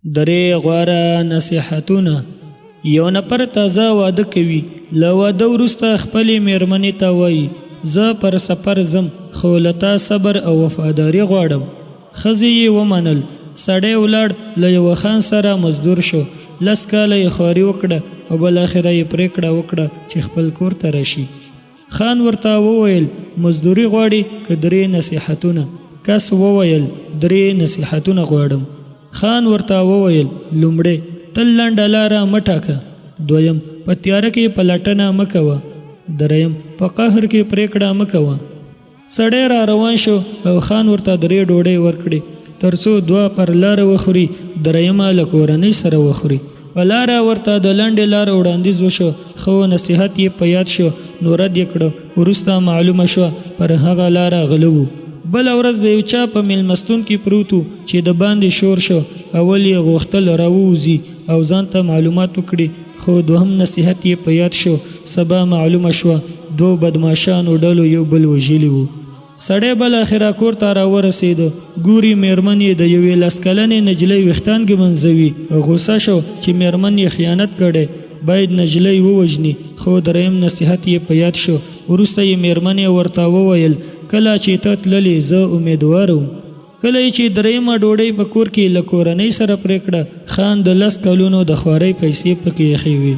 درې غوره نصیحتونه. یو نفر تازه واده کوي. له واده وروسته خپلې میرمنې ته وایي زه پر سفر ځم خو له تا صبر او وفاداري غواړم. ښځې یې ومنل. سړی ولاړ له یوه خان سره مزدور شو. 10 کاله یې خواري وکړه او بالاخره یې پرېکړه وکړه چې خپل کور ته راشي. خان ورته وویل مزدوري غواړي که 3 نصیحتونه؟ کس وویل 3 نصیحتونه غواړم. خان ورته وویل لومړی تل لنډه لاره مه ټاکه. دویم په تیاره کې پلټنه مه کوه. دریم په قهر کې پرېکړه مه کوه. سړی را روان شو او خان ورته 3 ډوډۍ ورکړې تر څو 2 پر لاره وخوري، دریمه له کورنۍ سره وخوري. په لاره ورته د لنډې لارې وړاندیز وشو خو نصیحت یې په یاد شو نو رد یې کړه. وروسته معلومه شوه پر هغه لاره غله و. بله ورځ د یو چا په میلمستون کې پروت و چې د باندې شور شو. اول یې غوښتل راووځي او ځان ته معلومات وکړي خو دوهم نصیحت یې په یاد شو. سبا معلومه شوه 2 بدماشانو ډلو یو بل وژلي وو. سړی بالاخره کور ته راورسېده. ګوري میرمن یې د یوې 10 کلنې نجلۍ ویښتان ږمنځوي. غوسه شو چې میرمن یې خیانت کړی، باید نجلۍ ووژني. خو دریم نصیحت یې په یاد شو. وروسته یې میرمن یې ورته وویل کله چې ته تللې زه امیدوار وم. کله چې دریمه ډوډۍ په کور کې له کورنۍ سره پرېکړه، خان د 10 کلونو د خوارۍ پیسې پکې ایښې وې.